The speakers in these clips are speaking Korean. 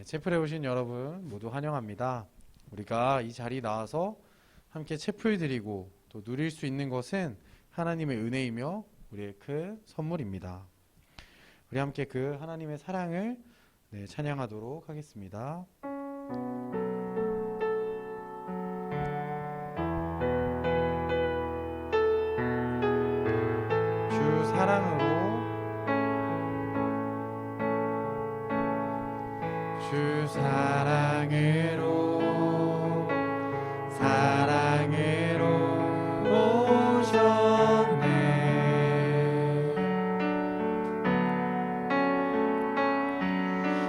채플에 오신 여러분 모두 환영합니다. 우리가 이 자리에 나와서 함께 채플 드리고 또 누릴 수 있는 것은 하나님의 은혜이며 우리의 큰 선물입니다. 우리 함께 그 하나님의 사랑을 찬양하도록 하겠습니다. 주 사랑으로 주 사랑으로 오셨네.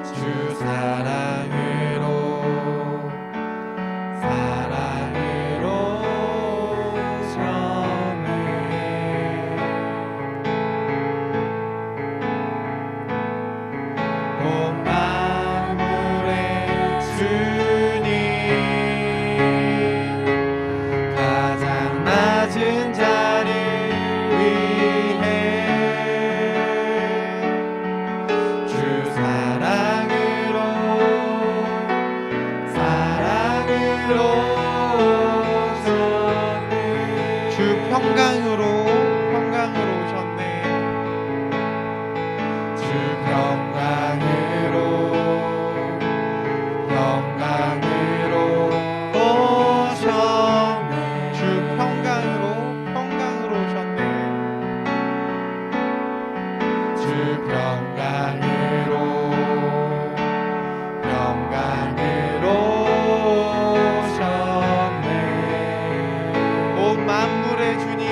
주 사랑으로 오셨네. 온 주님 가장 낮은 자를 위해 주 사랑으로 오셨네. 주 평강으로 오셨네. 주 평강으로 오셨네. 주 평강으로 오셨네. 주 평강으로 오셨네. 온 만물의 주님,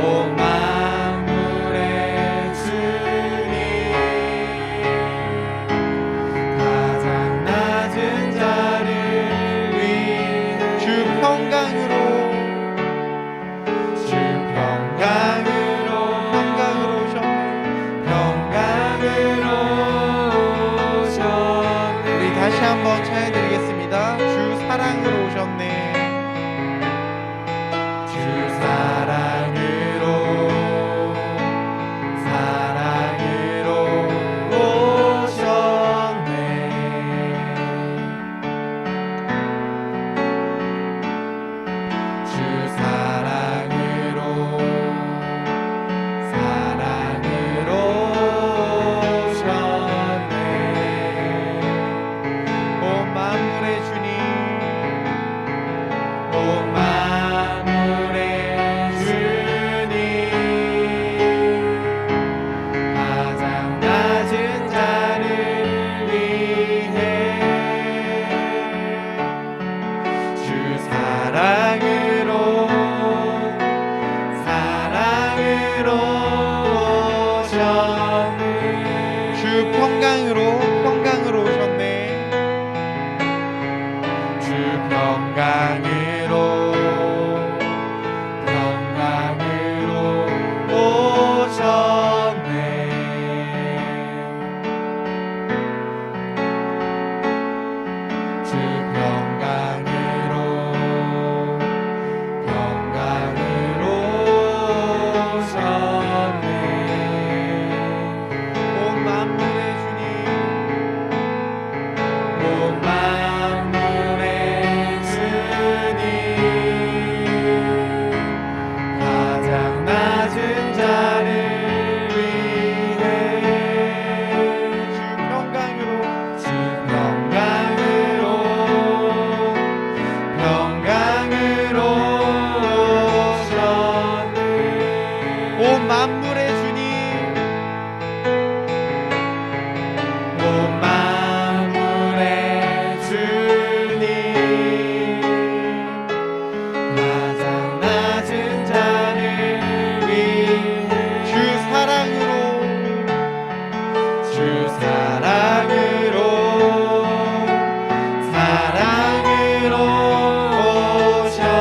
온 만물의 주님 가장 낮은 자를 위해 주 평강으로 오셨네. 우리 다시 한번 찬양드리겠습니다. 주 사랑으로 오셨네. 주 사랑으로 오셨네. 주 사랑으로 오셨네. 온 만물의 주님, 온 만물의 주님 가장 낮은 자를 위해 주 사랑으로 오셨네. 주 평강으로 오셨네. 주 평강으로 오셨네. 주 평강으로 오셨네. 온 만물의 주님, 온 만물의 주님 가장 낮은 자를 위해 주 평강으로 오셨네. 온 만물의 주님, 온 만물의 주님 가장 낮은 자를 위해 주 사랑으로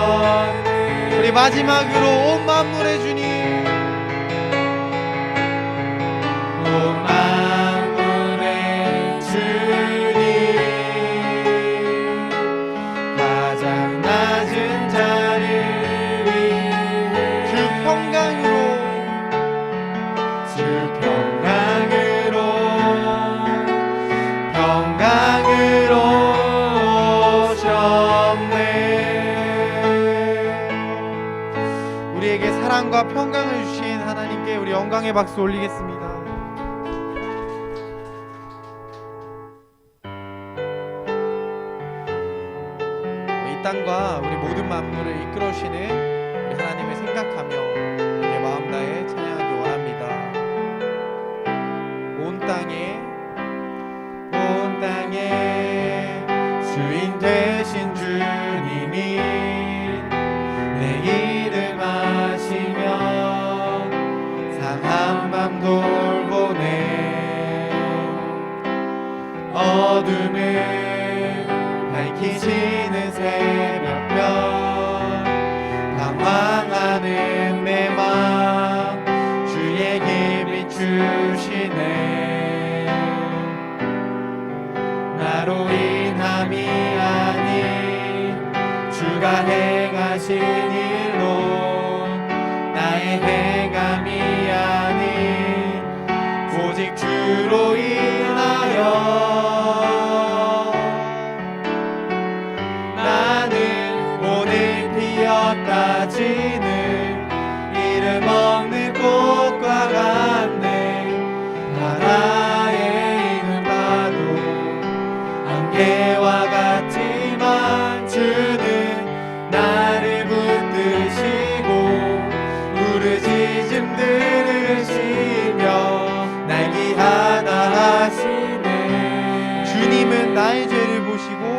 오셨네. 우리 마지막으로 온 만물의 주님, 온 만물의 주님 가장 낮은 자를 위해 주 평강으로 우리에게 사랑과 평강을 주신 하나님께 우리 영광의 박수 올리겠습니다. 이 땅과 우리 모든 만물을 이끌어주시는 우리 하나님을 생각하며 우리의 마음 다해 찬양하기 원합니다. 온 땅에 주인 되신 주님이 내 이름 아시며 상한 밤 돌보네. 어둠을 밝히시는 새벽별 방황하는 내 맘 주에게 비추시네. 나로 인함이 아닌 주가 행하신 일로 나의 행함이 아닌 오직 주로 인하여 나는 오늘 피었다 지는 이름 없는 꽃과 같네. 바다에 있는 파도 안개와 같지만 주는 나를 붙드시고 부르짖음 들으시며 날 귀하다 하시네. 주님은 나의 죄를 보시고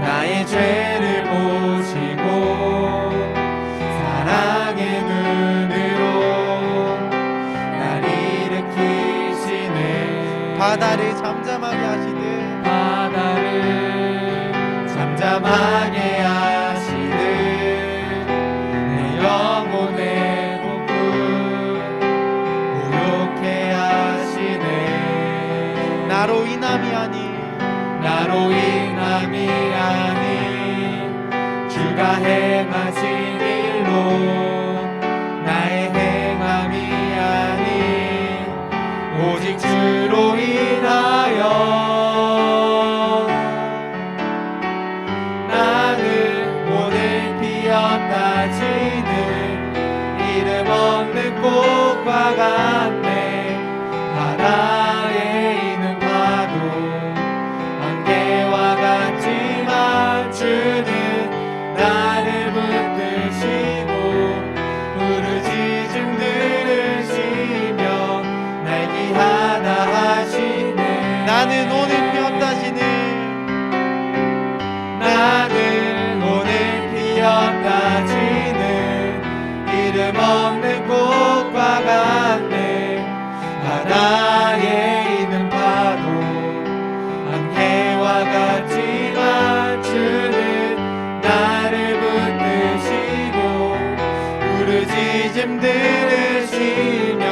나의 죄를 보시고 사랑의 눈으로 날 일으키시네. 바다를 잠잠하게 하시듯 잠잠하게 하시듯 내 영혼의 폭풍 고요케 하시네. 나로 인함이 아닌 주가 행하신 일로 나의 행함이 아닌 오직 주로 인하여 나는 오늘 피었다 지는 이름 없는 꽃과 같네. 바다에 있는 파도 안개와 같지만 주는 나를 붙드시고 부르짖음 들으시며 날 귀하다 하시네. 나는 오늘 피었다 지는 이름 없는 꽃과 같네. 바다에 있는 파도 안개와 같지만 주는 나를 붙드시고 부르짖음 들으시며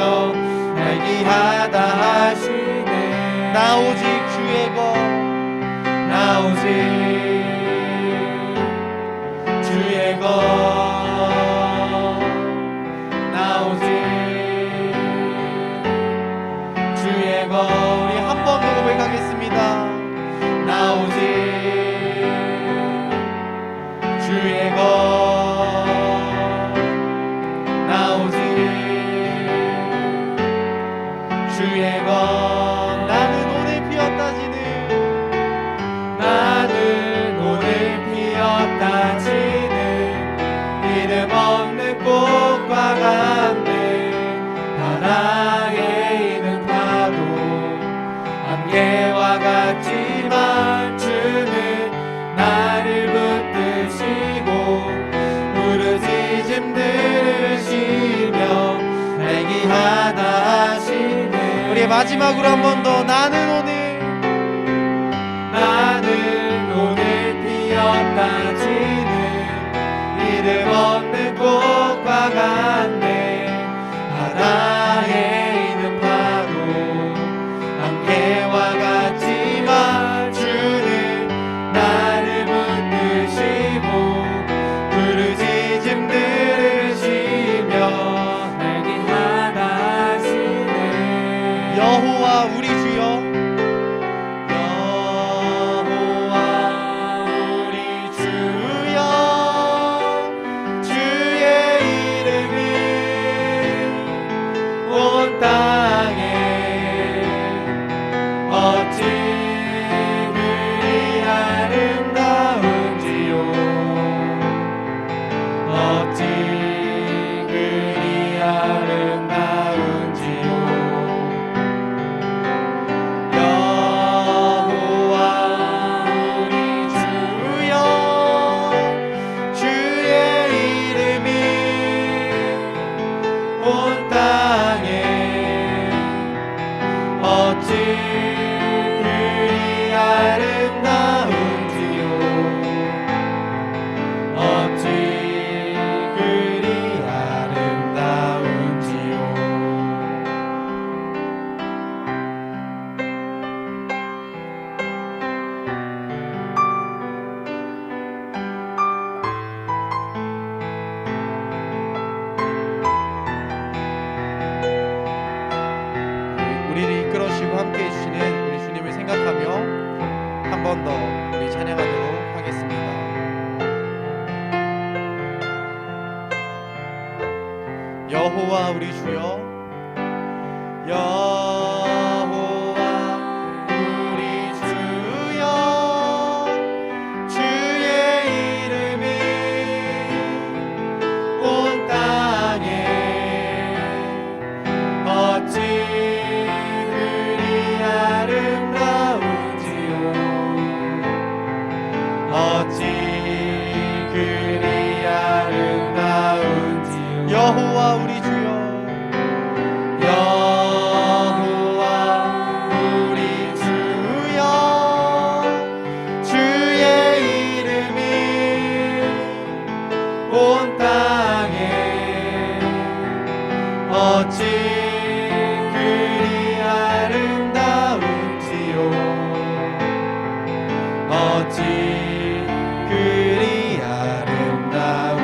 날 귀하다 하시네. 나 오직 주의 것 우리 한 번 더 고백하겠습니다. 나 오직 주의 것 나는 오늘 피었다 지는 이름 없는 꽃과 같네. 바다에 있는 파도 안개와 같지만 주는 나를 붙드시고 부르짖음 들으시며 날 귀하다 하시네. 우리 마지막으로 한 번 더. 나는 오늘 피었다 지는 이름 없는 꽃과 같네. 바다에 있는 파도 안개와 같지만 주는 나를 붙드시고 부르짖음 들으시며 날 귀하다 하시네. 여호와 우리 주여 여호와 우리 주여, 여호와 우리 주여, 주의 이름이 온 땅에 어찌 그리 아름다운지요, 어찌 그리 아름다운지요. 여호와 우리 주여, 여호와 우리 주여, 주의 이름이 온 땅에 어찌 그리 아름다운지요, 어찌 그리 아름다운지요.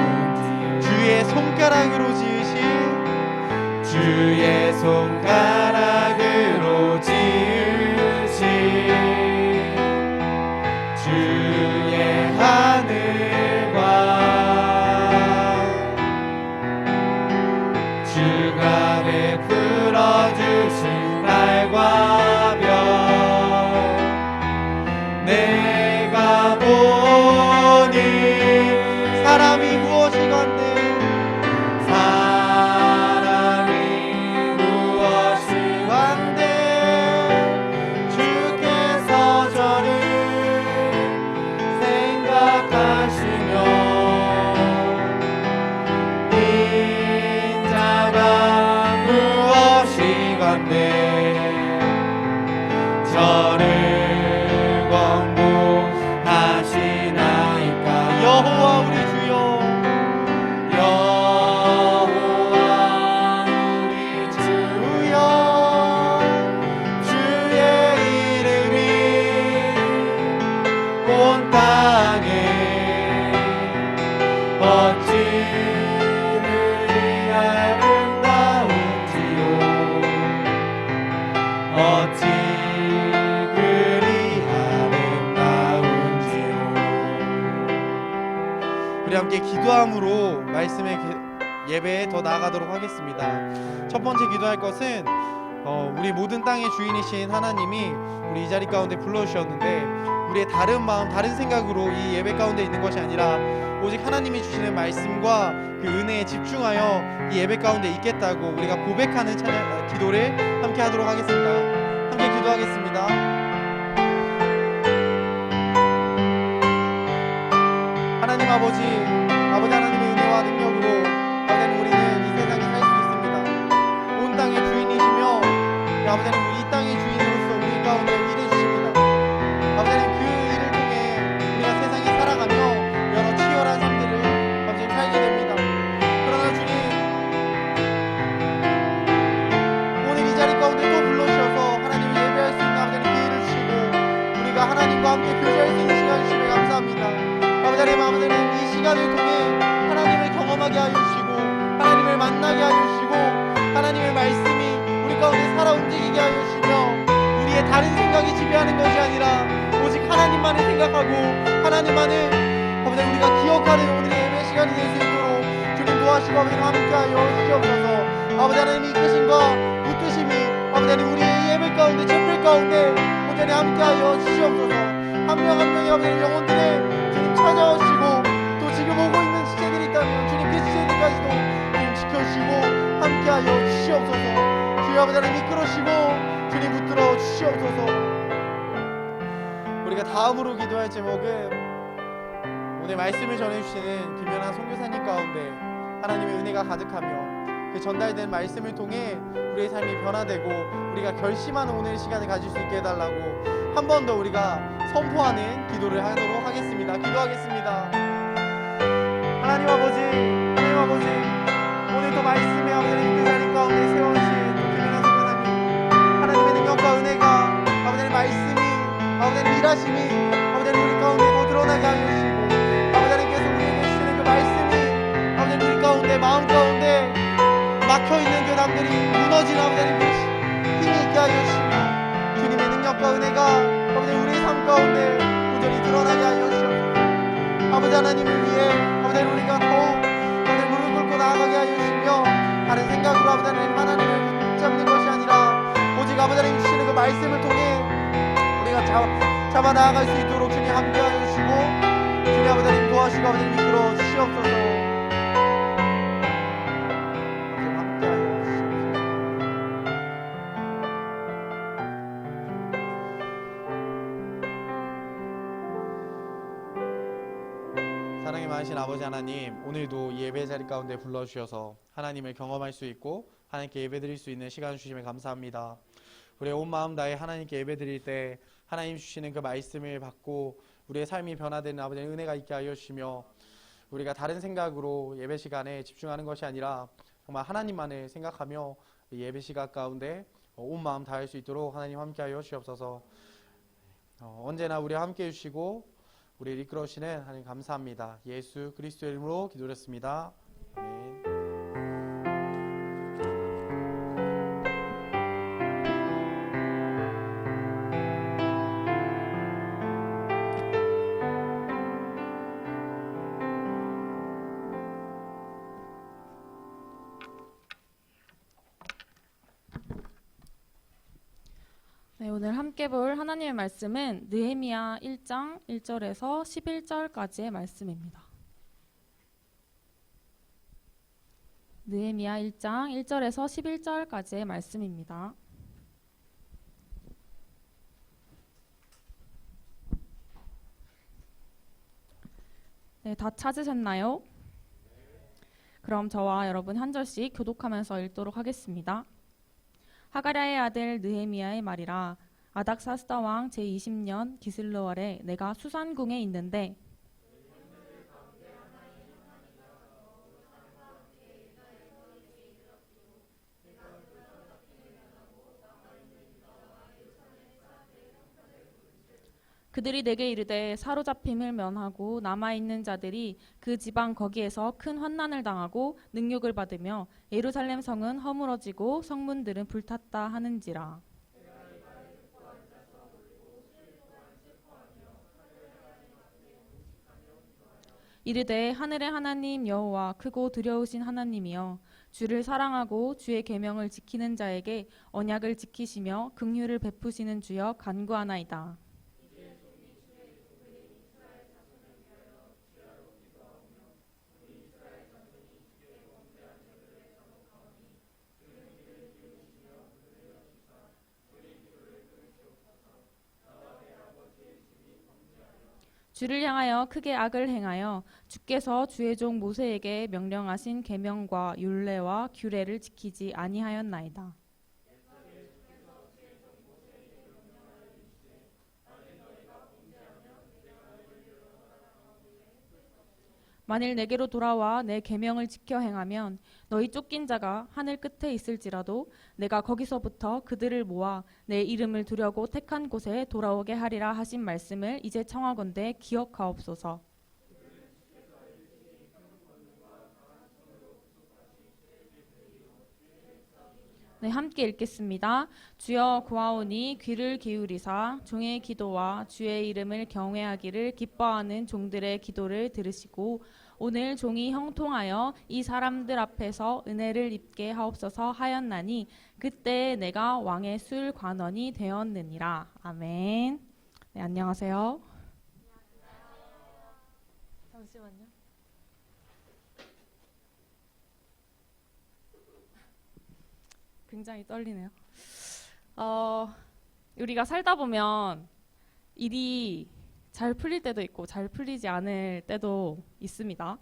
주의 손가락으로 지으신, 주의 손가락으로 지으신 주의 하늘과 주가 베풀어 주신 달과 별, 내가 보니 사람이 무엇이건대, 사람이 무엇이건대 주께서 저를 생각하시며 인자가 무엇이건대 저를 권고하시나이까. 여호와 우리 주여, 여호와 우리 주여, 주의 이름이 온 땅에 어찌 그리 아름다운지요, 어찌 그리 아름다운지요. 우리 함께 기도함으로 말씀의 예배에 더 나아가도록 하겠습니다. 첫 번째 기도할 것은 우리 모든 땅의 주인이신 하나님이 우리 이 자리 가운데 불러주셨는데, 우리의 다른 마음, 다른 생각으로 이 예배 가운데 있는 것이 아니라 오직 하나님이 주시는 말씀과 그 은혜에 집중하여 이 예배 가운데 있겠다고 우리가 고백하는 기도를 함께 하도록 하겠습니다. 함께 기도하겠습니다. 하나님 아버지 하나님의 은혜와 능력으로 아버지는 우리는 이 세상에 살 수 있습니다. 온 땅의 주인이시며 아버지는 이 땅의 주인으로서 우리 가운데 일해 주십니다. 아버지는 그 일을 통해 우리가 세상에 살아가며 여러 치열한 삶들을 아버지 살게 됩니다. 그러나 주님, 오늘 이 자리 가운데 또 불러주셔서 하나님을 예배할 수 있는 아버지는 기회를 주시고 우리가 하나님과 함께 교제할 수 있는 시간 주시며 감사합니다. 아버지는 이 시간을 통해 하나님을 경험하게 하여 주시고 하나님을 만나게 하여 주시고 하나님의 말씀이 우리 가운데 살아 움직이게 하여 주시며 우리의 다른 생각이 지배하는 것이 아니라 오직 하나님만을 생각하고 하나님만을 아버지 우리가 기억하는 오늘의 예배 시간이 될 수 있도록 주님 도와주시고 아버지 함께하여 주시옵소서. 아버지 하나님의 이끄심과 붙드심이 아버지 하나님 우리 예배 가운데 촛불 가운데 아버지 하나님 함께하여 주시옵소서. 한 명 한 명의 아버지 영혼들의 주님 찾아오시고 또 지금 오고 있는 지체들이 있다면 주님 그 지체들까지도 주님 지켜주시고 함께하여 주시옵소서. 주여 아버지 하나님 이끌어주시고 주님 붙들어 주시옵소서. 우리가 다음으로 기도할 제목은 오늘 말씀을 전해주시는 김연아 선교사님 가운데 하나님의 은혜가 가득하며 그 전달된 말씀을 통해 우리의 삶이 변화되고 우리가 결심하는 오늘 시간을 가질 수 있게 해달라고 한 번 더 우리가 선포하는 기도를 하도록 하겠습니다. 기도하겠습니다. 하나님 아버지 오늘도 말씀에 아버지님 그 자리 가운데 세워주신 김연아 선교사님 하나님의 능력과 은혜가 아버지님 말씀이 아버지님 일하심이 아버지님 우리 가운데 더 드러나게 하여 주시고 아버지님께서 우리에게 주시는 그 말씀이 아버지님 우리 가운데 마음 가운데 막혀있는 그 담들이 무너지는 아버지님 힘이 있게 하여 주시며 주님의 능력과 은혜가 아버지 우리 삶 가운데 온전히 드러나게 하여 주시옵소서. 아버지 하나님을 위해 아버지 우리가 더욱 아버지 무릎 꿇고 나아가게 하여 주시며 다른 하나님과 나아갈 수 있도록 주님 함께하여 주시고 주님 아버지 하나님 도와주시고 아버지 이끌어 주시옵소서. 아버지 함께하여 주시옵소서. 사랑이 많으신 아버지 하나님, 오늘도 이 예배 자리 가운데 불러주셔서 하나님을 경험할 수 있고 하나님께 예배드릴 수 있는 시간 주심에 감사합니다. 우리의 온 마음 다해 하나님께 예배드릴 때 하나님 주시는 그 말씀을 받고 우리의 삶이 변화되는 아버지의 은혜가 있게 하여 주시며 우리가 다른 생각으로 예배 시간에 집중하는 것이 아니라 정말 하나님만을 생각하며 예배 시간 가운데 온 마음 다할 수 있도록 하나님 함께 하여 주시옵소서. 언제나 우리와 함께 해주시고 우리를 이끌어주시는 하나님 감사합니다. 예수 그리스도의 이름으로 기도드렸습니다. 아멘. 네, 오늘 함께 볼 하나님의 말씀은 느헤미야 1장 1절에서 11절까지의 말씀입니다. 느헤미야 1장 1절에서 11절까지의 말씀입니다. 네, 다 찾으셨나요? 그럼 저와 여러분 한 절씩 교독하면서 읽도록 하겠습니다. 하가랴의 아들 느헤미야의 말이라. 아닥사스다 왕 제20년 기슬로월에 내가 수산궁에 있는데 그들이 내게 이르되 사로잡힘을 면하고 남아있는 자들이 그 지방 거기에서 큰 환난을 당하고 능욕을 받으며 예루살렘 성은 허물어지고 성문들은 불탔다 하는지라. 이르되 하늘의 하나님 여호와 크고 두려우신 하나님이여 주를 사랑하고 주의 계명을 지키는 자에게 언약을 지키시며 긍휼을 베푸시는 주여 간구하나이다. 주를 향하여 크게 악을 행하여 주께서 주의 종 모세에게 명령하신 계명과 율례와 규례를 지키지 아니하였나이다. 만일 내게로 돌아와 내 계명을 지켜 행하면 너희 쫓긴 자가 하늘 끝에 있을지라도 내가 거기서부터 그들을 모아 내 이름을 두려고 택한 곳에 돌아오게 하리라 하신 말씀을 이제 청하건대 기억하옵소서. 네, 함께 읽겠습니다. 주여 구하오니 귀를 기울이사 종의 기도와 주의 이름을 경외하기를 기뻐하는 종들의 기도를 들으시고 오늘 종이 형통하여 이 사람들 앞에서 은혜를 입게 하옵소서 하였나니 그때 내가 왕의 술 관원이 되었느니라. 아멘. 네, 안녕하세요. 잠시만요. 굉장히 떨리네요. 우리가 살다 보면 일이 잘 풀릴 때도 있고 잘 풀리지 않을 때도 있습니다.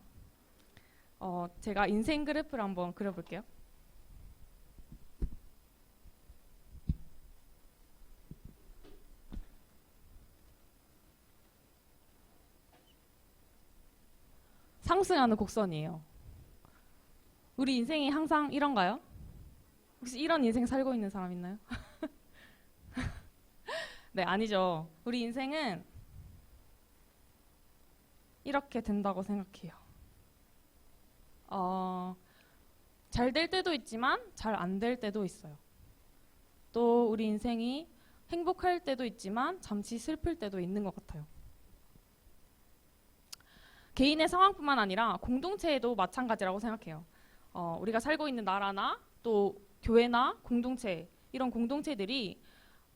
제가 인생 그래프를 한번 그려볼게요. 상승하는 곡선이에요. 우리 인생이 항상 이런가요? 혹시 이런 인생 살고 있는 사람 있나요? 네, 아니죠. 우리 인생은 이렇게 된다고 생각해요. 잘 될 때도 있지만 잘 안 될 때도 있어요. 또 우리 인생이 행복할 때도 있지만 잠시 슬플 때도 있는 것 같아요. 개인의 상황뿐만 아니라 공동체에도 마찬가지라고 생각해요. 우리가 살고 있는 나라나 또 교회나 공동체, 이런 공동체들이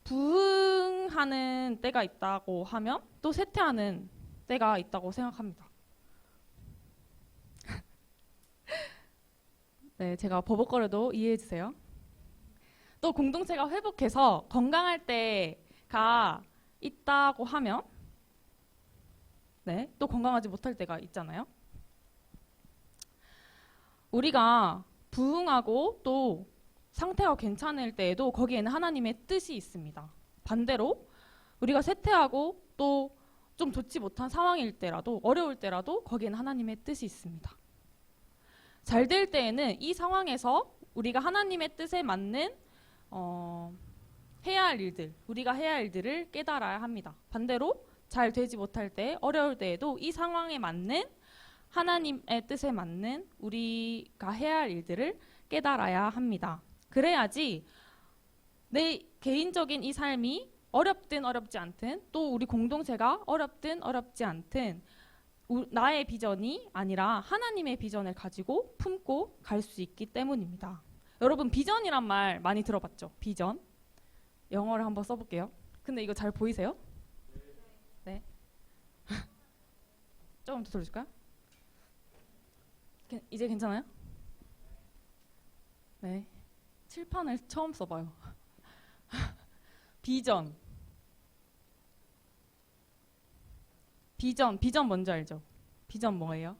부흥하는 때가 있다고 하면 또 쇠퇴하는 때가 있다고 생각합니다. 네, 제가 버벅거려도 이해해 주세요. 또 공동체가 회복해서 건강할 때가 있다고 하면 네, 또 건강하지 못할 때가 있잖아요. 우리가 부흥하고 또 상태가 괜찮을 때에도 거기에는 하나님의 뜻이 있습니다. 반대로 우리가 쇠퇴하고 또 좀 좋지 못한 상황일 때라도 어려울 때라도 거기에는 하나님의 뜻이 있습니다. 잘 될 때에는 이 상황에서 우리가 하나님의 뜻에 맞는 해야 할 일들, 우리가 해야 할 일들을 깨달아야 합니다. 반대로 잘 되지 못할 때, 어려울 때에도 이 상황에 맞는 하나님의 뜻에 맞는 우리가 해야 할 일들을 깨달아야 합니다. 그래야지 내 개인적인 이 삶이 어렵든 어렵지 않든 또 우리 공동체가 어렵든 어렵지 않든 나의 비전이 아니라 하나님의 비전을 가지고 품고 갈 수 있기 때문입니다. 여러분 비전이란 말 많이 들어봤죠? 비전. 영어를 한번 써볼게요. 근데 이거 잘 보이세요? 네. 조금 더 돌려줄까요? 이제 괜찮아요? 네. 칠판을 처음 써봐요. 비전. 비전 뭔지 알죠? 비전 뭐예요?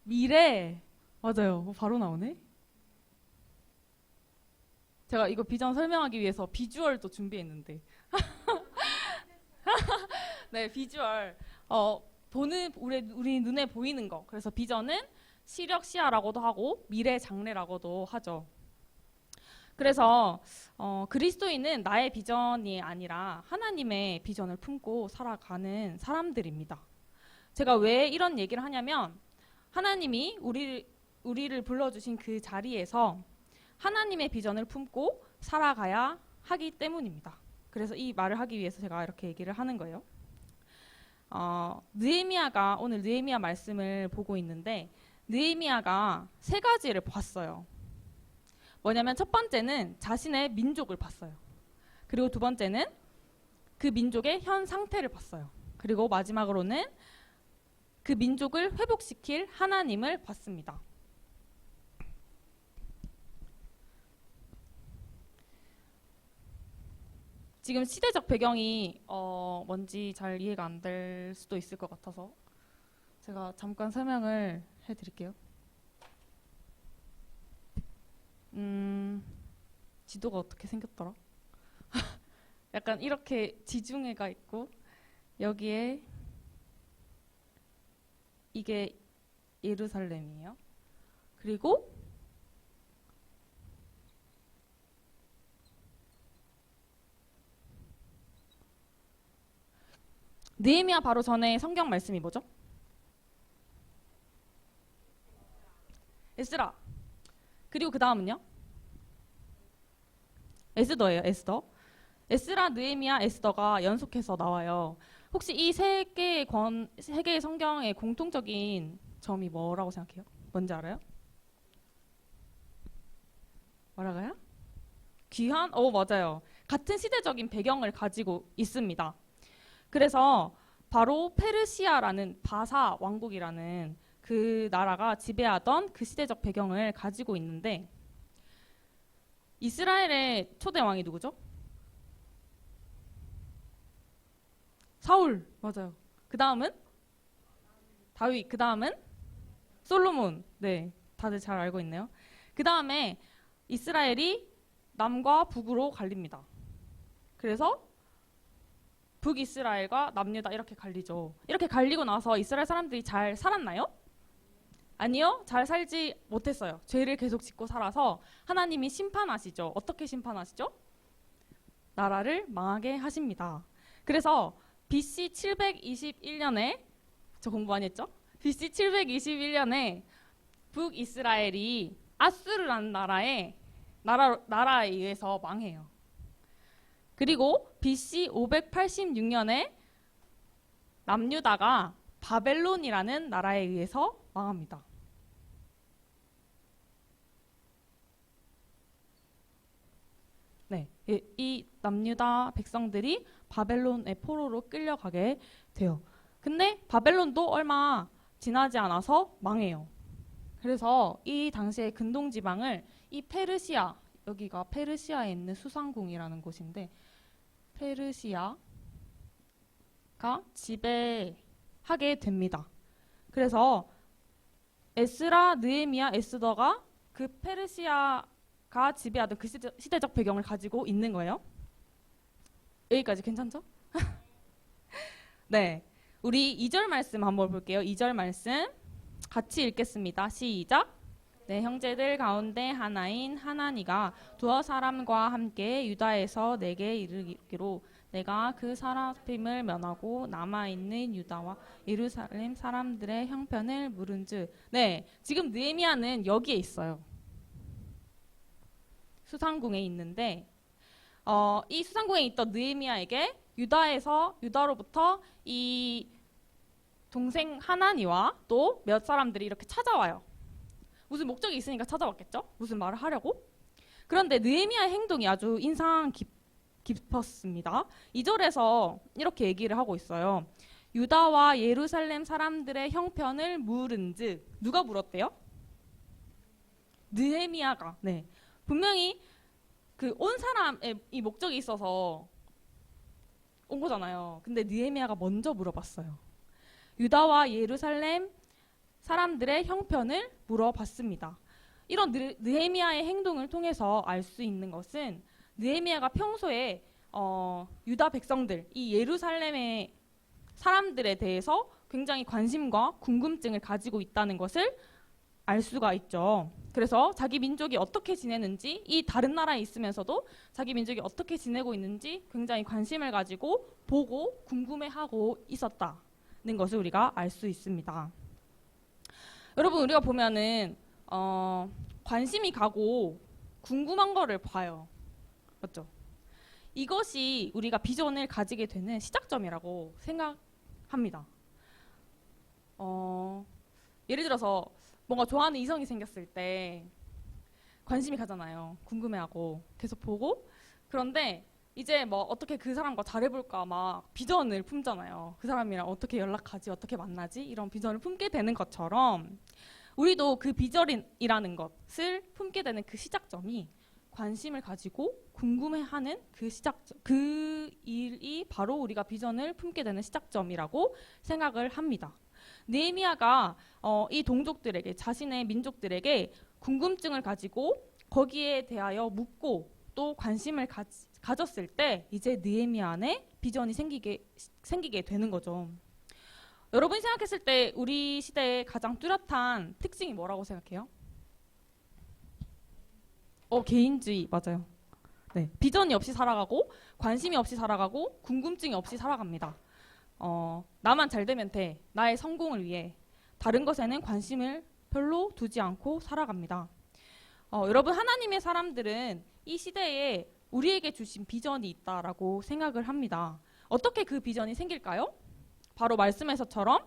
미래. 맞아요. 바로 나오네. 제가 이거 비전 설명하기 위해서 비주얼도 준비했는데. 네, 비주얼. 보는 우리 눈에 보이는 거. 그래서 비전은 시력 시야라고도 하고 미래 장래라고도 하죠. 그래서 그리스도인은 나의 비전이 아니라 하나님의 비전을 품고 살아가는 사람들입니다. 제가 왜 이런 얘기를 하냐면 하나님이 우리를 불러주신 그 자리에서 하나님의 비전을 품고 살아가야 하기 때문입니다. 그래서 이 말을 하기 위해서 제가 이렇게 얘기를 하는 거예요. 느헤미야가 오늘 느헤미야 말씀을 보고 있는데 느헤미야가 세 가지를 봤어요. 뭐냐면 첫 번째는 자신의 민족을 봤어요. 그리고 두 번째는 그 민족의 현 상태를 봤어요. 그리고 마지막으로는 그 민족을 회복시킬 하나님을 봤습니다. 지금 시대적 배경이 뭔지 잘 이해가 안 될 수도 있을 것 같아서 제가 잠깐 설명을 해드릴게요. 지도가 어떻게 생겼더라? 약간 이렇게 지중해가 있고 여기에 이게 예루살렘이에요. 그리고 느헤미야 바로 전에 성경 말씀이 뭐죠? 에스라. 그리고 그 다음은요? 에스더예요. 에스더. 에스라, 느헤미야, 에스더가 연속해서 나와요. 혹시 이 세 개의 성경의 공통적인 점이 뭐라고 생각해요? 뭔지 알아요? 뭐라고요? 귀한? 맞아요. 같은 시대적인 배경을 가지고 있습니다. 그래서 바로 페르시아라는 바사 왕국이라는 그 나라가 지배하던 그 시대적 배경을 가지고 있는데 이스라엘의 초대 왕이 누구죠? 사울. 맞아요. 그 다음은? 다윗. 그 다음은? 솔로몬. 네, 다들 잘 알고 있네요. 그 다음에 이스라엘이 남과 북으로 갈립니다. 그래서 북이스라엘과 남유다 이렇게 갈리죠. 이렇게 갈리고 나서 이스라엘 사람들이 잘 살았나요? 아니요. 잘 살지 못했어요. 죄를 계속 짓고 살아서 하나님이 심판하시죠. 어떻게 심판하시죠? 나라를 망하게 하십니다. 그래서 BC 721년에 저 공부 많이 했죠? BC 721년에 북이스라엘이 아수르라는 나라에 의해서 망해요. 그리고 BC 586년에 남유다가 바벨론이라는 나라에 의해서 망합니다. 네, 이 남유다 백성들이 바벨론의 포로로 끌려가게 돼요. 근데 바벨론도 얼마 지나지 않아서 망해요. 그래서 이 당시에 근동 지방을 이 페르시아, 여기가 페르시아에 있는 수상궁이라는 곳인데 페르시아가 지배하게 됩니다. 그래서 에스라, 느헤미야, 에스더가 그 페르시아가 지배하던 그 시대적 배경을 가지고 있는 거예요. 여기까지 괜찮죠? 네, 우리 2절 말씀 한번 볼게요. 2절 말씀 같이 읽겠습니다. 시작. 내 형제들 가운데 하나인 하나니가 두어 사람과 함께 유다에서 내게 이르기로 내가 그 사람을 면하고 남아있는 유다와 예루살렘 사람들의 형편을 물은즉. 네, 지금 느헤미야는 여기에 있어요. 수상궁에 있는데 이 수상궁에 있던 느헤미야에게 유다로부터 이 동생 하나니와 또 몇 사람들이 이렇게 찾아와요. 무슨 목적이 있으니까 찾아왔겠죠? 무슨 말을 하려고? 그런데 느헤미야의 행동이 아주 인상 깊었습니다. 2절에서 이렇게 얘기를 하고 있어요. 유다와 예루살렘 사람들의 형편을 물은즉. 누가 물었대요? 느헤미야가. 네, 분명히 그 온 사람의 이 목적이 있어서 온 거잖아요. 근데 느헤미야가 먼저 물어봤어요. 유다와 예루살렘 사람들의 형편을 물어봤습니다. 이런 느헤미야의 행동을 통해서 알 수 있는 것은 느헤미야가 평소에 유다 백성들, 이 예루살렘의 사람들에 대해서 굉장히 관심과 궁금증을 가지고 있다는 것을 알 수가 있죠. 그래서 자기 민족이 어떻게 지내는지, 이 다른 나라에 있으면서도 자기 민족이 어떻게 지내고 있는지 굉장히 관심을 가지고 보고 궁금해하고 있었다는 것을 우리가 알 수 있습니다. 여러분, 우리가 보면은 관심이 가고 궁금한 거를 봐요. 맞죠? 이것이 우리가 비전을 가지게 되는 시작점이라고 생각합니다. 예를 들어서 뭔가 좋아하는 이성이 생겼을 때 관심이 가잖아요. 궁금해하고 계속 보고. 그런데 이제 뭐 어떻게 그 사람과 잘해볼까 막 비전을 품잖아요. 그 사람이랑 어떻게 연락하지, 어떻게 만나지, 이런 비전을 품게 되는 것처럼 우리도 그 비전이라는 것을 품게 되는 그 시작점이 관심을 가지고 궁금해하는 그 일이 바로 우리가 비전을 품게 되는 시작점이라고 생각을 합니다. 느헤미야가 이 동족들에게, 자신의 민족들에게 궁금증을 가지고 거기에 대하여 묻고 또 관심을 가졌을 때 이제 느헤미야 안에 비전이 생기게 되는 거죠. 여러분이 생각했을 때 우리 시대의 가장 뚜렷한 특징이 뭐라고 생각해요? 개인주의, 맞아요. 네, 비전이 없이 살아가고 관심이 없이 살아가고 궁금증이 없이 살아갑니다. 나만 잘 되면 돼. 나의 성공을 위해 다른 것에는 관심을 별로 두지 않고 살아갑니다. 여러분, 하나님의 사람들은 이 시대에 우리에게 주신 비전이 있다라고 생각을 합니다. 어떻게 그 비전이 생길까요? 바로 말씀에서처럼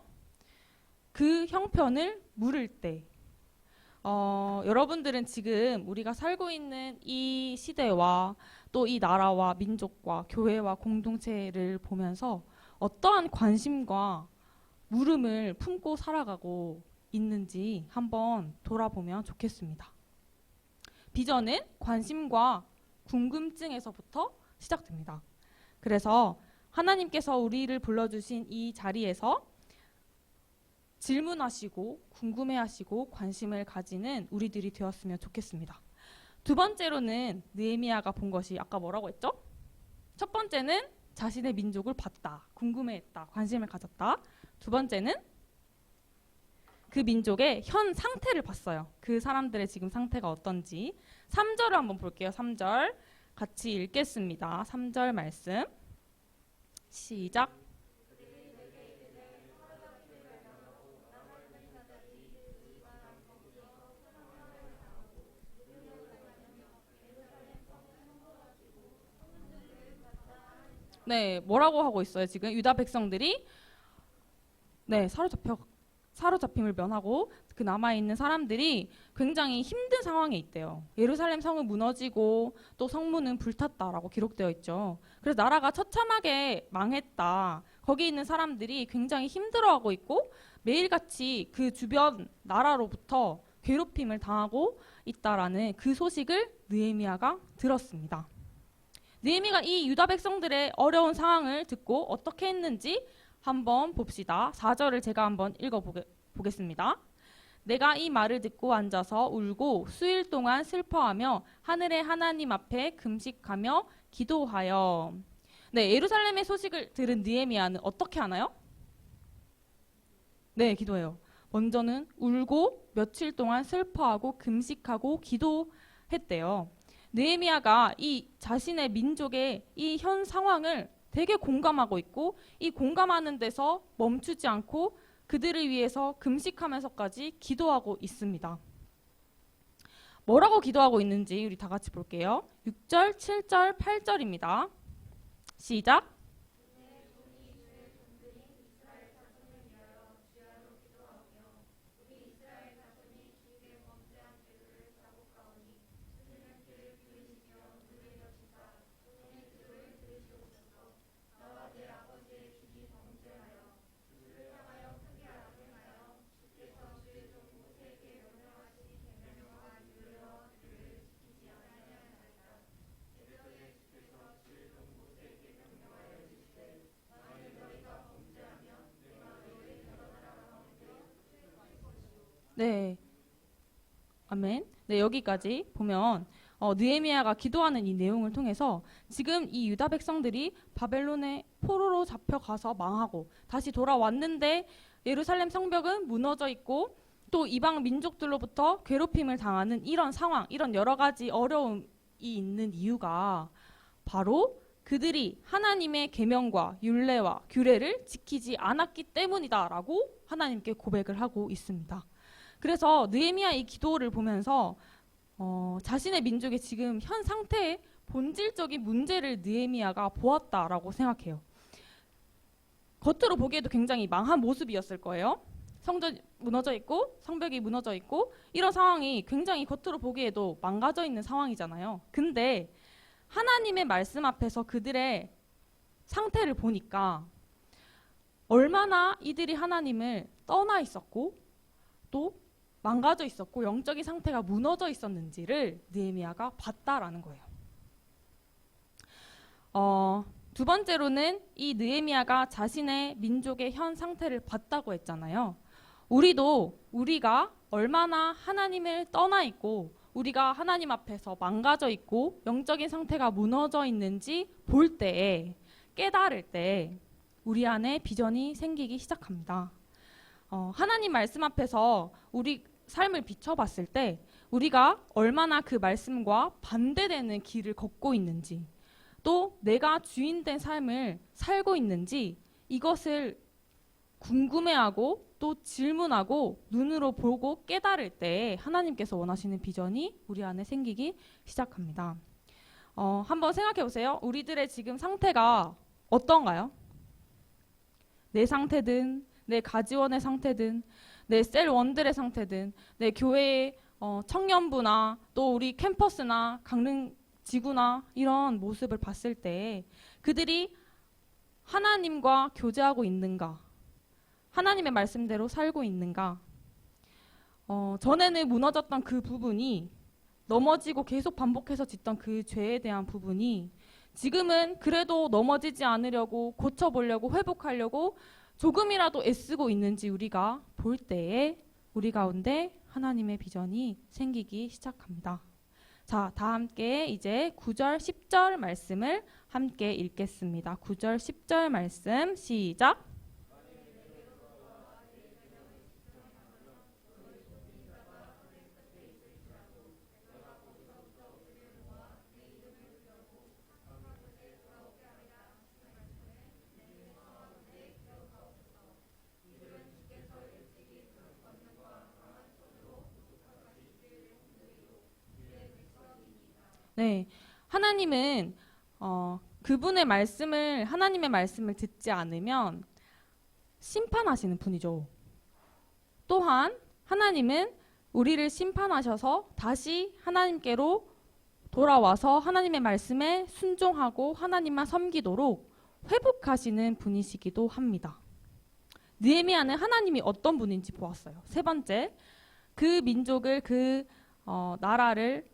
그 형편을 물을 때. 여러분들은 지금 우리가 살고 있는 이 시대와 또 이 나라와 민족과 교회와 공동체를 보면서 어떠한 관심과 물음을 품고 살아가고 있는지 한번 돌아보면 좋겠습니다. 비전은 관심과 궁금증에서부터 시작됩니다. 그래서 하나님께서 우리를 불러주신 이 자리에서 질문하시고 궁금해하시고 관심을 가지는 우리들이 되었으면 좋겠습니다. 두 번째로는 느헤미야가 본 것이 아까 뭐라고 했죠? 첫 번째는 자신의 민족을 봤다, 궁금해했다, 관심을 가졌다. 두 번째는 그 민족의 현 상태를 봤어요. 그 사람들의 지금 상태가 어떤지. 3절을 한번 볼게요. 3절 같이 읽겠습니다. 3절 말씀 시작. 네, 뭐라고 하고 있어요? 지금 유다 백성들이 사로잡혀 사로잡힘을 면하고 그 남아있는 사람들이 굉장히 힘든 상황에 있대요. 예루살렘 성은 무너지고 또 성문은 불탔다라고 기록되어 있죠. 그래서 나라가 처참하게 망했다. 거기 있는 사람들이 굉장히 힘들어하고 있고 매일같이 그 주변 나라로부터 괴롭힘을 당하고 있다라는 그 소식을 느헤미야가 들었습니다. 느헤미야가 이 유다 백성들의 어려운 상황을 듣고 어떻게 했는지 한번 봅시다. 4절을 제가 한번 읽어보겠습니다. 내가 이 말을 듣고 앉아서 울고 수일 동안 슬퍼하며 하늘의 하나님 앞에 금식하며 기도하여. 네, 예루살렘의 소식을 들은 느헤미야는 어떻게 하나요? 네, 기도해요. 먼저는 울고 며칠 동안 슬퍼하고 금식하고 기도했대요. 느헤미야가 이 자신의 민족의 이 현 상황을 되게 공감하고 있고 이 공감하는 데서 멈추지 않고 그들을 위해서 금식하면서까지 기도하고 있습니다. 뭐라고 기도하고 있는지 우리 다 같이 볼게요. 6절, 7절, 8절입니다. 시작. 네, 아멘. 네, 여기까지 보면 느헤미야가 기도하는 이 내용을 통해서 지금 이 유다 백성들이 바벨론의 포로로 잡혀가서 망하고 다시 돌아왔는데 예루살렘 성벽은 무너져 있고 또 이방 민족들로부터 괴롭힘을 당하는 이런 상황, 이런 여러 가지 어려움이 있는 이유가 바로 그들이 하나님의 계명과 율례와 규례를 지키지 않았기 때문이다라고 하나님께 고백을 하고 있습니다. 그래서 느헤미야 이 기도를 보면서 자신의 민족의 지금 현 상태의 본질적인 문제를 느헤미야가 보았다라고 생각해요. 겉으로 보기에도 굉장히 망한 모습이었을 거예요. 성전 무너져 있고 성벽이 무너져 있고 이런 상황이 굉장히 겉으로 보기에도 망가져 있는 상황이잖아요. 근데 하나님의 말씀 앞에서 그들의 상태를 보니까 얼마나 이들이 하나님을 떠나 있었고 또 망가져 있었고 영적인 상태가 무너져 있었는지를 느헤미야가 봤다라는 거예요. 두 번째로는 이 느헤미야가 자신의 민족의 현 상태를 봤다고 했잖아요. 우리가 얼마나 하나님을 떠나 있고 우리가 하나님 앞에서 망가져 있고 영적인 상태가 무너져 있는지 볼 때에 깨달을 때 우리 안에 비전이 생기기 시작합니다. 하나님 말씀 앞에서 우리 삶을 비춰봤을 때 우리가 얼마나 그 말씀과 반대되는 길을 걷고 있는지 또 내가 주인된 삶을 살고 있는지 이것을 궁금해하고 또 질문하고 눈으로 보고 깨달을 때 하나님께서 원하시는 비전이 우리 안에 생기기 시작합니다. 한번 생각해 보세요. 우리들의 지금 상태가 어떤가요? 내 상태든 내 가지원의 상태든 내 셀원들의 상태든 내 교회의 청년부나 또 우리 캠퍼스나 강릉 지구나 이런 모습을 봤을 때 그들이 하나님과 교제하고 있는가? 하나님의 말씀대로 살고 있는가? 전에는 무너졌던 그 부분이 넘어지고 계속 반복해서 짓던 그 죄에 대한 부분이 지금은 그래도 넘어지지 않으려고 고쳐보려고 회복하려고 조금이라도 애쓰고 있는지 우리가 볼 때에 우리 가운데 하나님의 비전이 생기기 시작합니다. 자, 다 함께 이제 9절, 10절 말씀을 함께 읽겠습니다. 9절, 10절 말씀 시작. 네, 하나님은 하나님의 말씀을 듣지 않으면 심판하시는 분이죠. 또한 하나님은 우리를 심판하셔서 다시 하나님께로 돌아와서 하나님의 말씀에 순종하고 하나님만 섬기도록 회복하시는 분이시기도 합니다. 느헤미야는 하나님이 어떤 분인지 보았어요. 세 번째, 그 민족을 나라를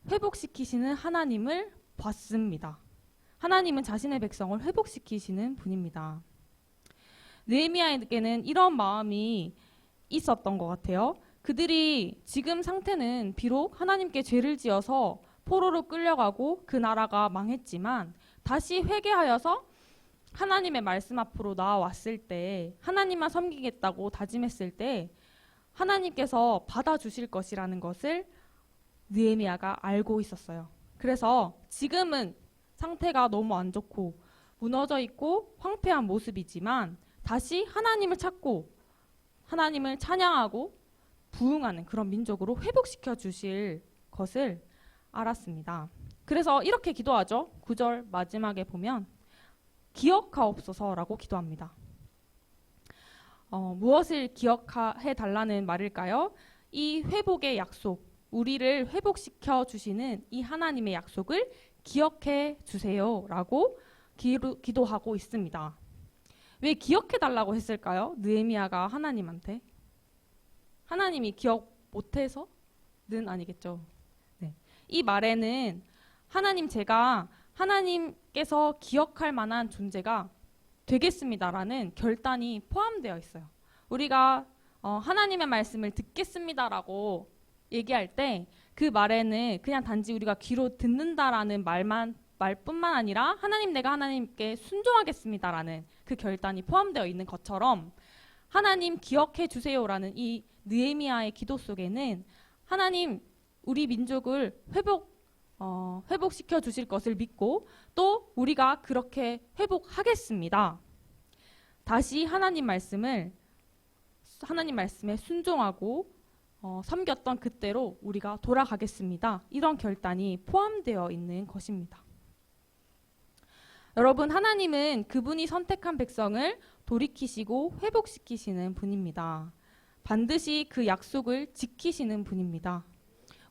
회복시키시는 하나님을 봤습니다. 하나님은 자신의 백성을 회복시키시는 분입니다. 느헤미야에게는 이런 마음이 있었던 것 같아요. 그들이 지금 상태는 비록 하나님께 죄를 지어서 포로로 끌려가고 그 나라가 망했지만 다시 회개하여서 하나님의 말씀 앞으로 나와왔을 때 하나님만 섬기겠다고 다짐했을 때 하나님께서 받아주실 것이라는 것을 느헤미야가 알고 있었어요. 그래서 지금은 상태가 너무 안 좋고 무너져 있고 황폐한 모습이지만 다시 하나님을 찾고 하나님을 찬양하고 부응하는 그런 민족으로 회복시켜 주실 것을 알았습니다. 그래서 이렇게 기도하죠. 9절 마지막에 보면 기억하옵소서라고 기도합니다. 무엇을 기억해 달라는 말일까요? 이 회복의 약속, 우리를 회복시켜 주시는 이 하나님의 약속을 기억해 주세요라고 기도하고 있습니다. 왜 기억해 달라고 했을까요? 느헤미야가 하나님한테. 하나님이 기억 못해서는 아니겠죠. 네. 이 말에는 하나님, 제가 하나님께서 기억할 만한 존재가 되겠습니다라는 결단이 포함되어 있어요. 우리가 하나님의 말씀을 듣겠습니다라고 얘기할 때 그 말에는 그냥 단지 우리가 귀로 듣는다라는 말뿐만 아니라 하나님, 내가 하나님께 순종하겠습니다라는 그 결단이 포함되어 있는 것처럼 하나님 기억해 주세요라는 이 느헤미야의 기도 속에는 하나님, 우리 민족을 회복시켜 주실 것을 믿고 또 우리가 그렇게 회복하겠습니다. 다시 하나님 말씀에 순종하고 섬겼던 그때로 우리가 돌아가겠습니다. 이런 결단이 포함되어 있는 것입니다. 여러분, 하나님은 그분이 선택한 백성을 돌이키시고 회복시키시는 분입니다. 반드시 그 약속을 지키시는 분입니다.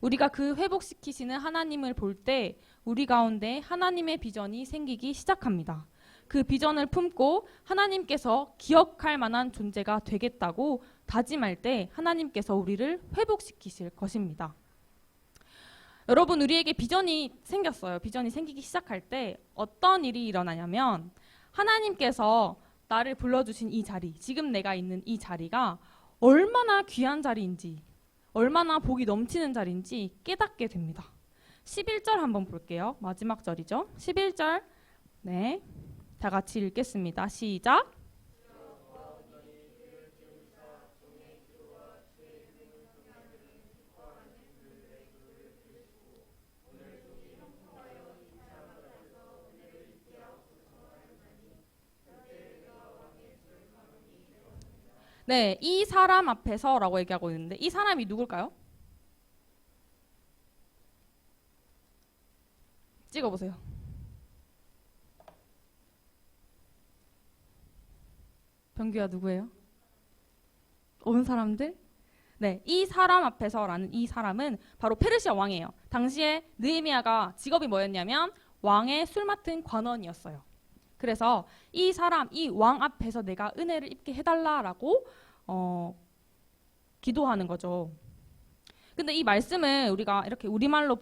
우리가 그 회복시키시는 하나님을 볼 때 우리 가운데 하나님의 비전이 생기기 시작합니다. 그 비전을 품고 하나님께서 기억할 만한 존재가 되겠다고 다짐할 때 하나님께서 우리를 회복시키실 것입니다. 여러분, 우리에게 비전이 생겼어요. 비전이 생기기 시작할 때 어떤 일이 일어나냐면 하나님께서 나를 불러주신 이 자리, 지금 내가 있는 이 자리가 얼마나 귀한 자리인지, 얼마나 복이 넘치는 자리인지 깨닫게 됩니다. 11절 한번 볼게요. 마지막 절이죠. 11절. 네, 다 같이 읽겠습니다. 시작. 네, 이 사람 앞에서라고 얘기하고 있는데 이 사람이 누굴까요? 찍어보세요. 병규야, 누구예요? 온 사람들? 네, 이 사람 앞에서라는 이 사람은 바로 페르시아 왕이에요. 당시에 느헤미야가 직업이 뭐였냐면 왕의 술 맡은 관원이었어요. 그래서 이 사람, 이 왕 앞에서 내가 은혜를 입게 해달라라고 기도하는 거죠. 근데 이 말씀을 우리가 이렇게 우리말로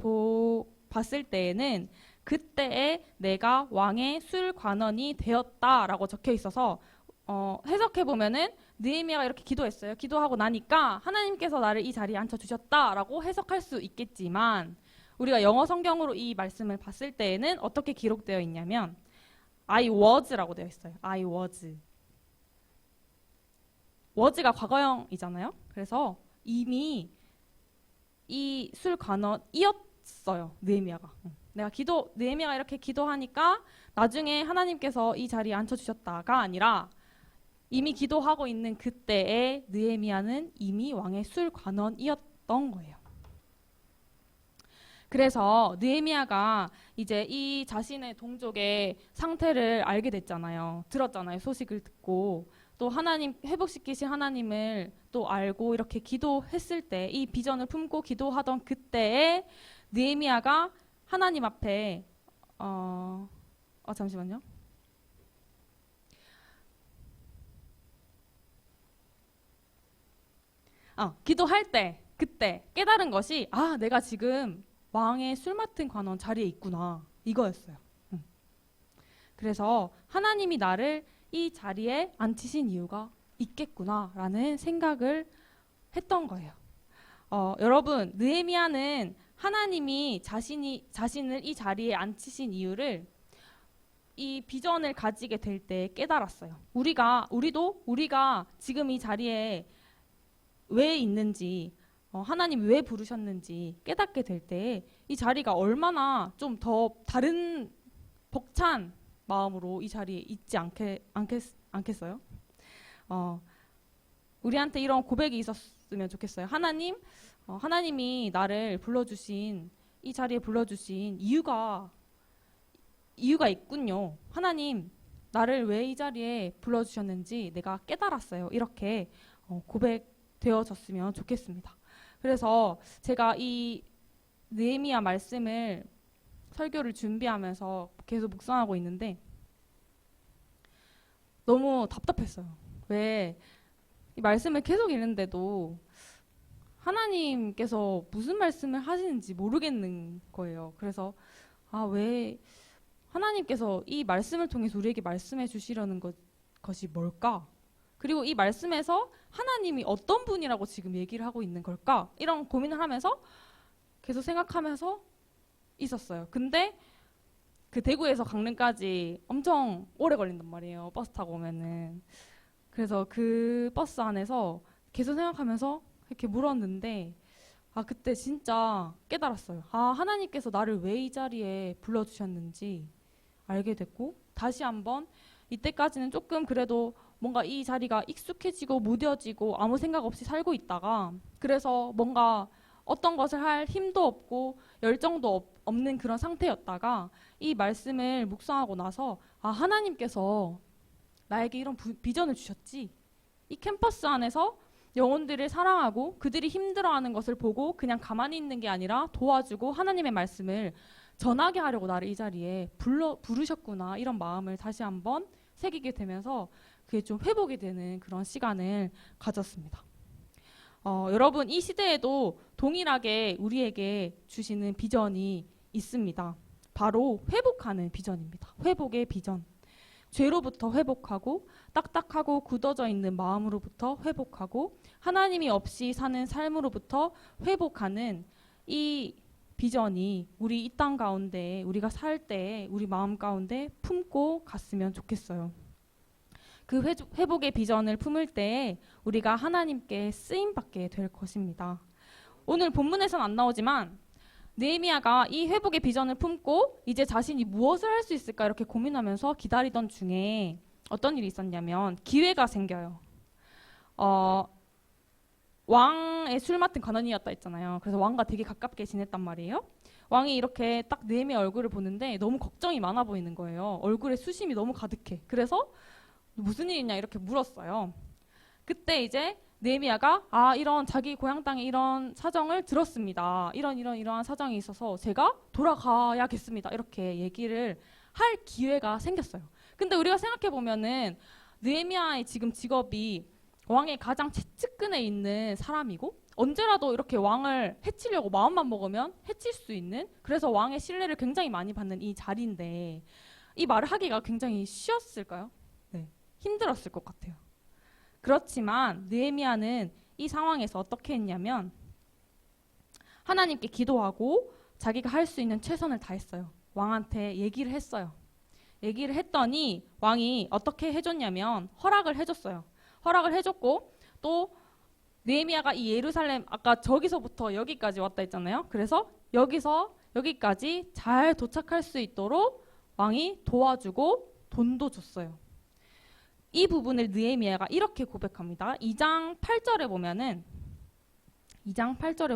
봤을 때에는 그때에 내가 왕의 술 관원이 되었다라고 적혀 있어서 해석해 보면은 느헤미야가 이렇게 기도했어요. 기도하고 나니까 하나님께서 나를 이 자리에 앉혀 주셨다라고 해석할 수 있겠지만 우리가 영어 성경으로 이 말씀을 봤을 때에는 어떻게 기록되어 있냐면 I was라고 되어 있어요. I was. was가 과거형이잖아요. 그래서 이미 이 술 관원이었어요. 느헤미야가. 느헤미야가 이렇게 기도하니까 나중에 하나님께서 이 자리에 앉혀주셨다가 아니라 이미 기도하고 있는 그때에 느헤미야는 이미 왕의 술 관원이었던 거예요. 그래서 느헤미야가 이제 이 자신의 동족의 상태를 알게 됐잖아요. 들었잖아요. 소식을 듣고 또 하나님 회복시키신 하나님을 또 알고 이렇게 기도했을 때 이 비전을 품고 기도하던 그때에 느헤미야가 하나님 앞에 잠시만요. 기도할 때 그때 깨달은 것이 내가 지금 왕의 술 맡은 관원 자리에 있구나 이거였어요. 그래서 하나님이 나를 이 자리에 앉히신 이유가 있겠구나라는 생각을 했던 거예요. 여러분, 느헤미야는 하나님이 자신을 이 자리에 앉히신 이유를 이 비전을 가지게 될 때 깨달았어요. 우리가 지금 이 자리에 왜 있는지, 하나님 왜 부르셨는지 깨닫게 될 때 이 자리가 얼마나 좀 더 다른 벅찬 마음으로 이 자리에 있지 않겠어요? 우리한테 이런 고백이 있었으면 좋겠어요. 하나님이 나를 불러주신 이 자리에 불러주신 이유가 있군요. 하나님 나를 왜 이 자리에 불러주셨는지 내가 깨달았어요. 이렇게 고백되어졌으면 좋겠습니다. 그래서 제가 이 느헤미야 말씀을 설교를 준비하면서 계속 묵상하고 있는데 너무 답답했어요. 왜 이 말씀을 계속 읽는데도 하나님께서 무슨 말씀을 하시는지 모르겠는 거예요. 그래서 왜 하나님께서 이 말씀을 통해서 우리에게 말씀해 주시려는 것이 뭘까? 그리고 이 말씀에서 하나님이 어떤 분이라고 지금 얘기를 하고 있는 걸까? 이런 고민을 하면서 계속 생각하면서 있었어요. 근데 그 대구에서 강릉까지 엄청 오래 걸린단 말이에요. 버스 타고 오면은. 그래서 그 버스 안에서 계속 생각하면서 이렇게 물었는데 그때 진짜 깨달았어요. 하나님께서 나를 왜 이 자리에 불러주셨는지 알게 됐고 다시 한번 이때까지는 조금 그래도 뭔가 이 자리가 익숙해지고 무뎌지고 아무 생각 없이 살고 있다가 그래서 뭔가 어떤 것을 할 힘도 없고 열정도 없는 그런 상태였다가 이 말씀을 묵상하고 나서 하나님께서 나에게 이런 비전을 주셨지. 이 캠퍼스 안에서 영혼들을 사랑하고 그들이 힘들어하는 것을 보고 그냥 가만히 있는 게 아니라 도와주고 하나님의 말씀을 전하게 하려고 나를 이 자리에 부르셨구나 이런 마음을 다시 한번 새기게 되면서 그게 좀 회복이 되는 그런 시간을 가졌습니다. 여러분 이 시대에도 동일하게 우리에게 주시는 비전이 있습니다. 바로 회복하는 비전입니다. 회복의 비전. 죄로부터 회복하고 딱딱하고 굳어져 있는 마음으로부터 회복하고 하나님이 없이 사는 삶으로부터 회복하는 이 비전이 우리 이 땅 가운데 우리가 살 때 우리 마음 가운데 품고 갔으면 좋겠어요. 그 회복의 비전을 품을 때 우리가 하나님께 쓰임받게 될 것입니다. 오늘 본문에서는 안 나오지만 느헤미야가 이 회복의 비전을 품고 이제 자신이 무엇을 할 수 있을까 이렇게 고민하면서 기다리던 중에 어떤 일이 있었냐면 기회가 생겨요. 왕의 술 맡은 관원이었다 했잖아요. 그래서 왕과 되게 가깝게 지냈단 말이에요. 왕이 이렇게 딱 느헤미야 얼굴을 보는데 너무 걱정이 많아 보이는 거예요. 얼굴에 수심이 너무 가득해. 그래서 무슨 일 있냐 이렇게 물었어요. 그때 이제 느헤미야가 이런 자기 고향 땅에 이런 사정을 들었습니다. 이러한 사정이 있어서 제가 돌아가야겠습니다. 이렇게 얘기를 할 기회가 생겼어요. 근데 우리가 생각해 보면은 느헤미야의 지금 직업이 왕의 가장 최측근에 있는 사람이고 언제라도 이렇게 왕을 해치려고 마음만 먹으면 해칠 수 있는 그래서 왕의 신뢰를 굉장히 많이 받는 이 자리인데 이 말을 하기가 굉장히 쉬웠을까요? 네, 힘들었을 것 같아요. 그렇지만 느헤미야는 이 상황에서 어떻게 했냐면 하나님께 기도하고 자기가 할 수 있는 최선을 다했어요. 왕한테 얘기를 했어요. 얘기를 했더니 왕이 어떻게 해줬냐면 허락을 해줬어요. 허락을 해줬고 또 느헤미야가 이 예루살렘 아까 저기서부터 여기까지 왔다 했잖아요. 그래서 여기서 여기까지 잘 도착할 수 있도록 왕이 도와주고 돈도 줬어요. 이 부분을 느헤미야가 이렇게 고백합니다. 2장 8절에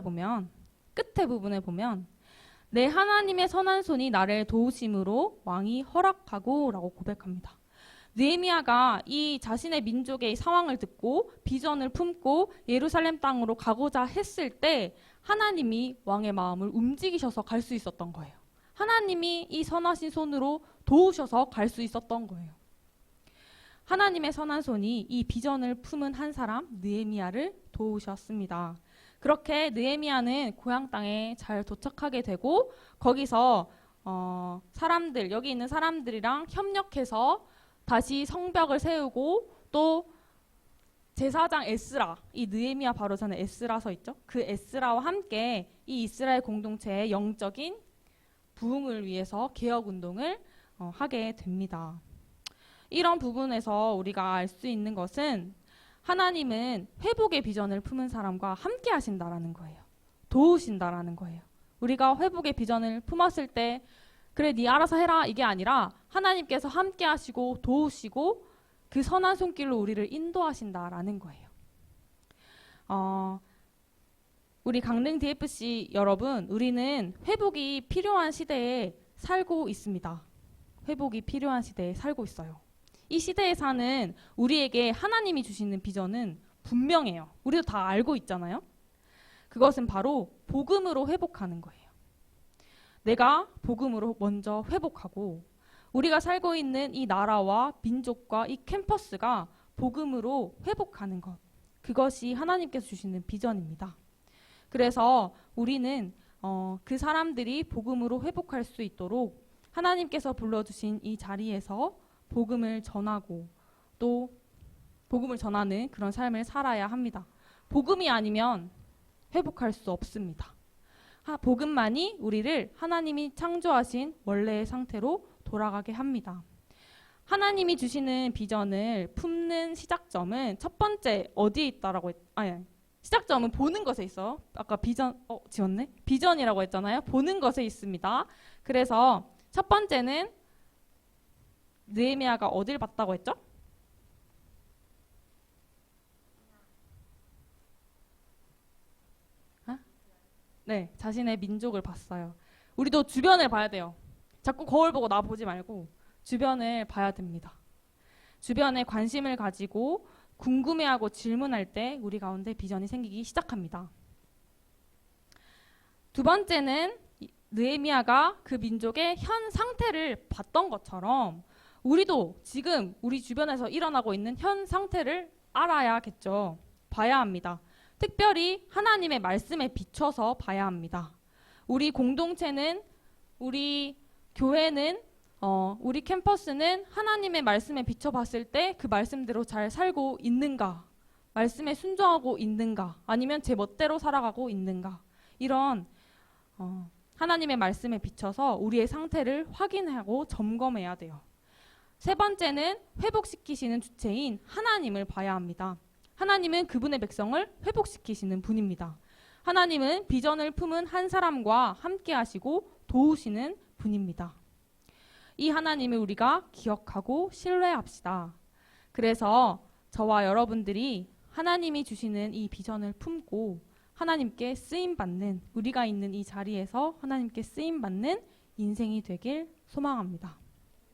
보면 끝에 부분에 보면 내 하나님의 선한 손이 나를 도우심으로 왕이 허락하고 라고 고백합니다. 느헤미야가 이 자신의 민족의 상황을 듣고 비전을 품고 예루살렘 땅으로 가고자 했을 때 하나님이 왕의 마음을 움직이셔서 갈 수 있었던 거예요. 하나님이 이 선하신 손으로 도우셔서 갈 수 있었던 거예요. 하나님의 선한 손이 이 비전을 품은 한 사람 느헤미야를 도우셨습니다. 그렇게 느헤미야는 고향 땅에 잘 도착하게 되고 거기서 사람들, 여기 있는 사람들이랑 협력해서 다시 성벽을 세우고 또 제사장 에스라, 이 느헤미야 바로 전에 에스라서 있죠. 그 에스라와 함께 이 이스라엘 공동체의 영적인 부흥을 위해서 개혁 운동을 하게 됩니다. 이런 부분에서 우리가 알 수 있는 것은 하나님은 회복의 비전을 품은 사람과 함께 하신다라는 거예요. 도우신다라는 거예요. 우리가 회복의 비전을 품었을 때 그래 네 알아서 해라 이게 아니라 하나님께서 함께 하시고 도우시고 그 선한 손길로 우리를 인도하신다라는 거예요. 우리 강릉 DFC 여러분, 우리는 회복이 필요한 시대에 살고 있습니다. 회복이 필요한 시대에 살고 있어요. 이 시대에 사는 우리에게 하나님이 주시는 비전은 분명해요. 우리도 다 알고 있잖아요. 그것은 바로 복음으로 회복하는 거예요. 내가 복음으로 먼저 회복하고 우리가 살고 있는 이 나라와 민족과 이 캠퍼스가 복음으로 회복하는 것. 그것이 하나님께서 주시는 비전입니다. 그래서 우리는 그 사람들이 복음으로 회복할 수 있도록 하나님께서 불러주신 이 자리에서 복음을 전하고 또 복음을 전하는 그런 삶을 살아야 합니다. 복음이 아니면 회복할 수 없습니다. 복음만이 우리를 하나님이 창조하신 원래의 상태로 돌아가게 합니다. 하나님이 주시는 비전을 품는 시작점은 첫 번째 어디에 있다라고 시작점은 보는 것에 있어. 아까 비전 지웠네. 비전이라고 했잖아요. 보는 것에 있습니다. 그래서 첫 번째는 느헤미야가 어딜 봤다고 했죠? 네, 자신의 민족을 봤어요. 우리도 주변을 봐야 돼요. 자꾸 거울 보고 나 보지 말고 주변을 봐야 됩니다. 주변에 관심을 가지고 궁금해하고 질문할 때 우리 가운데 비전이 생기기 시작합니다. 두 번째는 느헤미야가 그 민족의 현 상태를 봤던 것처럼 우리도 지금 우리 주변에서 일어나고 있는 현 상태를 알아야겠죠. 봐야 합니다. 특별히 하나님의 말씀에 비춰서 봐야 합니다. 우리 공동체는, 우리 교회는, 우리 캠퍼스는 하나님의 말씀에 비춰봤을 때 그 말씀대로 잘 살고 있는가? 말씀에 순종하고 있는가? 아니면 제 멋대로 살아가고 있는가? 이런 하나님의 말씀에 비춰서 우리의 상태를 확인하고 점검해야 돼요. 세 번째는 회복시키시는 주체인 하나님을 봐야 합니다. 하나님은 그분의 백성을 회복시키시는 분입니다. 하나님은 비전을 품은 한 사람과 함께 하시고 도우시는 분입니다. 이 하나님을 우리가 기억하고 신뢰합시다. 그래서 저와 여러분들이 하나님이 주시는 이 비전을 품고 하나님께 쓰임받는, 우리가 있는 이 자리에서 하나님께 쓰임받는 인생이 되길 소망합니다.